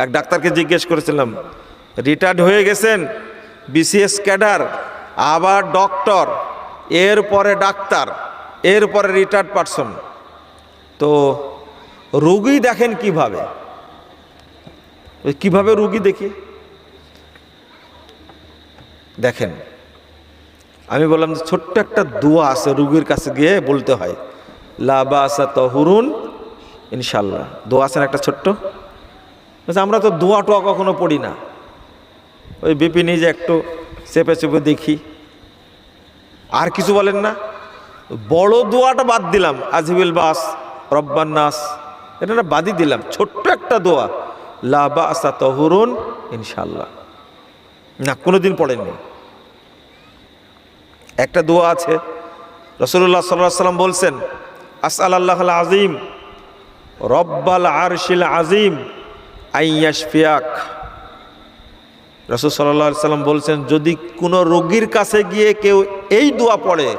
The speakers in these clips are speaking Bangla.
এক ডাক্তারকে জিজ্ঞেস করেছিলাম, রিটায়ার্ড হয়ে গেছেন, বিসিএস ক্যাডার, আবার ডক্টর, এরপরে ডাক্তার, এরপরে রিটায়ার্ড পারসন, তো রোগী দেখেন কিভাবে? কিভাবে রোগী দেখি দেখেন? আমি বললাম ছোট্ট একটা দোয়া আছে, রোগীর কাছে গিয়ে বলতে হয়, লা বাসা তাহুরুন ইনশাল্লাহ। দোয়া আছে না একটা ছোট্ট? আমরা তো দোয়া টোয়া কখনো পড়ি না, ওই বিপি নিজে একটু চেপে চেপে দেখি, আর কিছু বলেন না। বড় দোয়াটা বাদ দিলাম, আজিবিল বাস রব্বান নাস, এটা না বাদই দিলাম। ছোট্ট একটা দোয়া, লা বাসা তাহুরুন ইনশাল্লাহ, না কোনোদিন পড়েননি। একটা দোয়া আছে, রাসূলুল্লাহ সাল্লাল্লাহু আলাইহি ওয়াসাল্লাম বলছেন, আসআলাল্লাহুল আযীম রব্বাল আরশিল আযীম আইয়াশফিয়াক। রাসূল সাল্লাল্লাহু আলাইহি ওয়াসাল্লাম বলছেন, যদি কোনো রোগীর কাছে গিয়ে কেউ এই দোয়া পড়ে,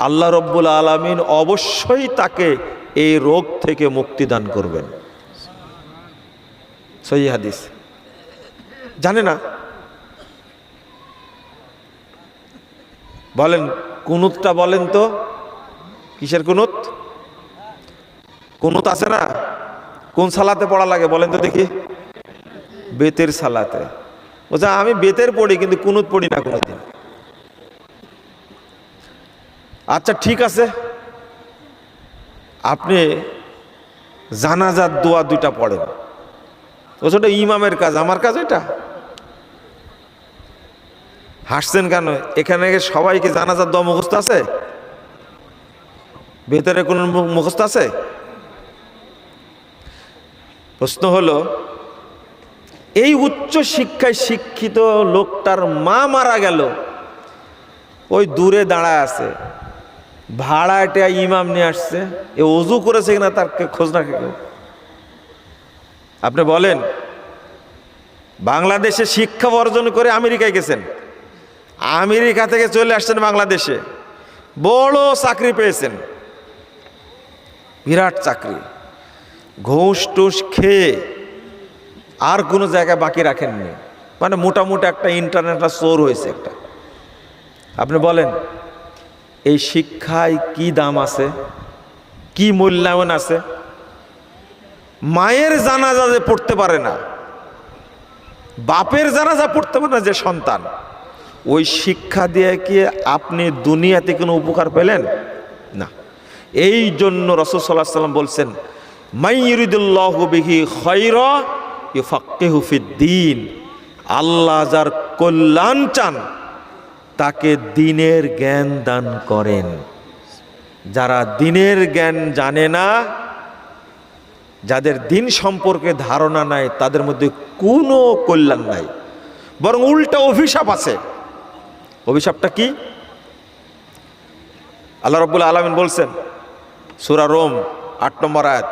আল্লাহ রব্বুল আলামিন অবশ্যই তাকে এই রোগ থেকে মুক্তি দান করবেন। সহিহ হাদিস। জানে না? বলেন কুনুতটা বলেন তো, কিসের কুনুত? কুনুত আছে না? কোন সালাতে পড়া লাগে বলেন তো দেখি? বেতের সালাতে। বলছে আমি বেতের পড়ি কিন্তু কুনুত পড়ি না কোনোদিন। আচ্ছা ঠিক আছে, আপনি জানাজার দোয়া দুইটা পড়েন। ওটা ইমামের কাজ, আমার কাজ এটা? হাসছেন কেন? এখানে সবাইকে জানাজার দোয়া মুখস্থ আছে? ভেতরে কোন মুখস্থ আছে? প্রশ্ন হলো, এই উচ্চ শিক্ষায় শিক্ষিত লোকটার মা মারা গেল, ওই দূরে দাঁড়ায় আছে, ভাড়াটা ইমাম নিয়ে আসছে, এ ওযু করেছে কিনা তার খোঁজ না কেউ? আপনি বলেন, বাংলাদেশে শিক্ষা অর্জন করে আমেরিকায় গেছেন, আমেরিকা থেকে চলে আসছেন বাংলাদেশে, বড় চাকরি পেয়েছেন, বিরাট চাকরি, ঘুষ টুস খেয়ে আর কোনো জায়গায় বাকি রাখেননি, মানে মোটামুটি একটা ইন্টারনেটটা চোর হয়েছে একটা। আপনি বলেন এই শিক্ষায় কি দাম আছে, কি মূল্যায়ন আছে? মায়ের জানাজা যে পড়তে পারে না, বাপের জানাজা পড়তে পারে না যে সন্তান, ওই শিক্ষা দিয়ে কি আপনি দুনিয়াতে কোনো উপকার পেলেন? না। এই জন্য রাসূল সাল্লাল্লাহু আলাইহি ওয়াসাল্লাম বলছেন, মান ইউরিদুল্লাহু বিহি খায়রা ইউফাক্কিহু ফিদ্দীন। আল্লাহ যার কল্যাণ চান তাকে দ্বীনের জ্ঞান দান করেন। যারা দ্বীনের জ্ঞান জানে না, যাদের দ্বীন সম্পর্কে ধারণা নাই, তাদের মধ্যে কোনো কল্যাণ নাই, বরং উল্টা অভিশাপ আছে। অভিশাপটা কি? আল্লাহ রাব্বুল আলামিন বলছেন সূরা রোম ৮ নম্বর আয়াত,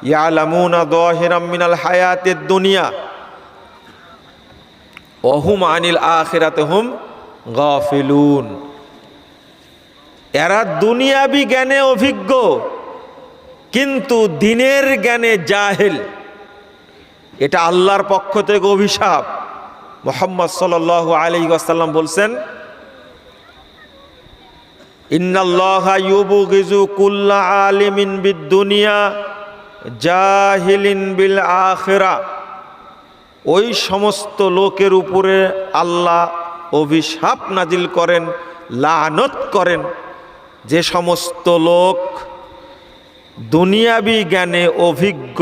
ইয়ালামুনা যাহিরাম মিনাল হায়াতিদ দুনিয়া ওয়া হুম আনিল আখিরাতি হুম গাফিলুন। এরা দুনিয়াবি জ্ঞানে অভিজ্ঞ কিন্তু দ্বীনের জ্ঞানে জাহেল। এটা আল্লাহর পক্ষ থেকে অভিশাপ। মুহাম্মদ সাল্লাল্লাহু আলাইহি ওয়াসাল্লাম বলছেন, ইন্নাল্লাহা ইউবগিযু কুল্লা আলিমিন বিদ-দুনিয়া জাহিলিন বিল আখিরা। ওই সমস্ত লোকের উপরে আল্লাহ অভিশাপ নাজিল করেন, লানত করেন, যে সমস্ত লোক দুনিয়াবি জ্ঞানে অভিজ্ঞ,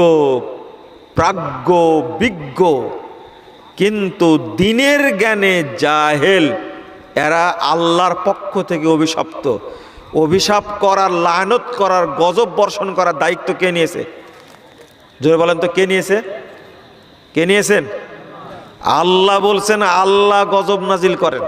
প্রাজ্ঞ, বিজ্ঞ কিন্তু দ্বীনের জ্ঞানে জাহেল, এরা আল্লাহর পক্ষ থেকে অভিশপ্ত। অভিশাপ করার, লানত করার, গজব বর্ষণ করার দায়িত্ব কে নিয়েছে? জোরে বলেন তো, কে নিয়েছে? কে নিয়েছেন? আল্লাহ বলছেন, আল্লাহ গজব নাজিল করেন।